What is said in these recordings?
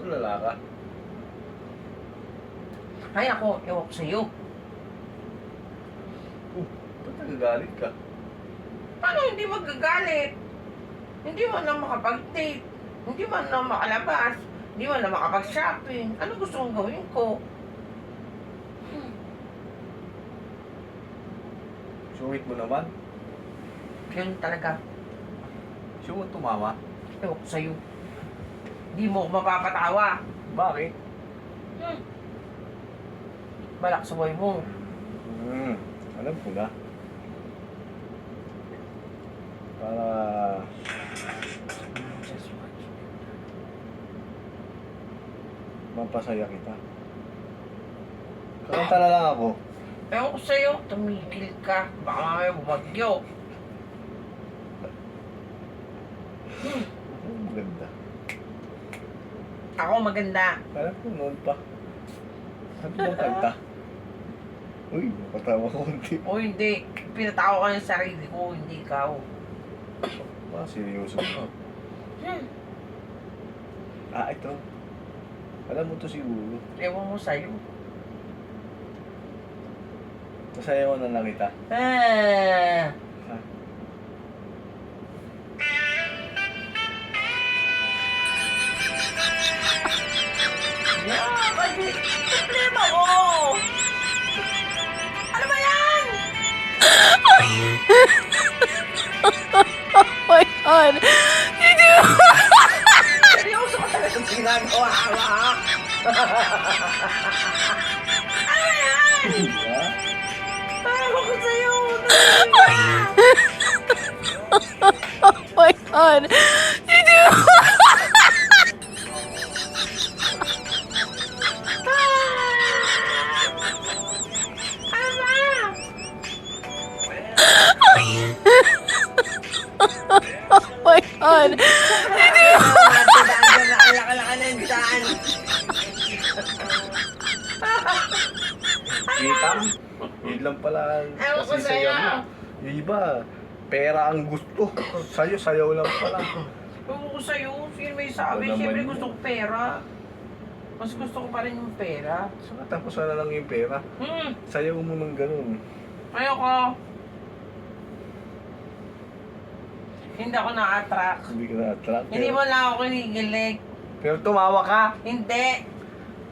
Tulala ka. Ay ako, ewan ko sa'yo. Ba't nagagalit ka? Paano hindi magagalit? Hindi mo na makapag-date. Hindi mo na makalabas. Hindi mo na makapag-shopping. Ano gusto kong gawin ko? Sungit mo naman. Yun talaga. Gusto mo tumawa? Ewan ko sa'yo. Hindi mo ako mapapatawa. Bakit? Balak sa buhay mo. Alam ko na. Para mapasaya kita. Kakanta na lang ako. Ewan ko sa'yo, tumigil ka. Baka mamaya bumagyo. Maganda. Ako maganda. Alam ko noon pa. Sabi mo kanta. Uy, napatawa ko konti. O hindi, pinatawa ka ng sarili ko, hindi ikaw. Seryoso mo. Ito. Alam mo to siguro. Ewan mo sa'yo. Masayaw na lang kita. Ah. Ha? Yeah, kasi problema ko. Ano ba yan? Oh my God! You do. Seryoso ka talaga yung ginagawa mo, ha? Ano ba yan? Diba? Tawa ko sa'yo. Oh my God! You do. Ano ba? Oh my God! You do. Daan-daan na alak-alakan ng daan. Kita? Yun lang pala ang Ewan ko kasi sayaw sa'yo. mo. Yung iba, pera ang gusto. Sa'yo, sayaw lang pala. Ewan ko sa'yo. Sino may sabi? Ano naman Siyempre yun? gusto ko pera. Mas gusto ko pa rin yung pera. So, tapos na lang yung pera. Sayaw mo ng ganun. Ayoko. Hindi ako na-attract. Hindi ka na-attract. Hindi mo lang ako kinikilig. Pero tumawa ka. Hindi.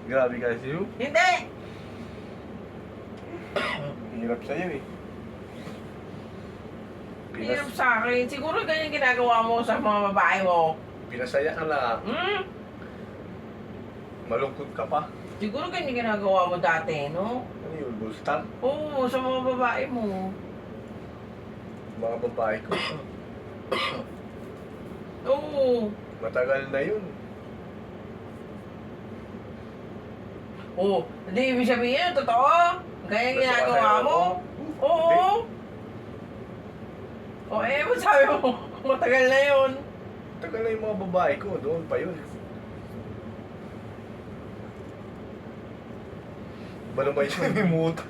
Grabe ka sa'yo. Hindi. Hirap sa'yo eh. Hirap sa akin. Siguro ganyan ginagawa mo sa mga babae mo. Pinasaya ka na. Malungkot ka pa. Siguro ganyan ginagawa mo dati, no? Ano yun? Gustan? Oo, sa mga babae mo. Mga babae ko. Oo. Matagal na yun. Oo. Hindi ibig sabihin, totoo. Ganyan ginagawa mo. Oo. O eh, ba't sabi mo? Matagal na yun. Matagal na yung mga babae ko. Doon pa yun. Ba naman yun? May muta.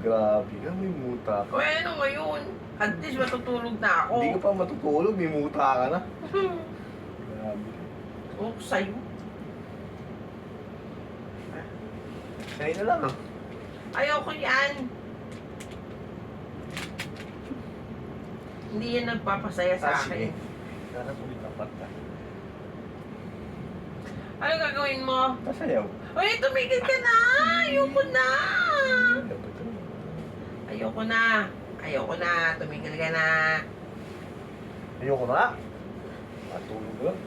Grabe ka, may muta ka. O eh, ano ngayon? At least matutulog na ako. Hindi ka pa matutulog, may muta ka na. Grabe. Oo, sa'yo. Sa'yo na lang ah. Ayoko yan. Hindi yan nagpapasaya sa Sige. akin. Sana tuloy tapat ka. Ano gagawin mo? Masayaw. Uy, tumigil ka na! Ayoko na! Ayoko na! Ayoko na! Tumigil ka na! Ayoko na. Matulog lang.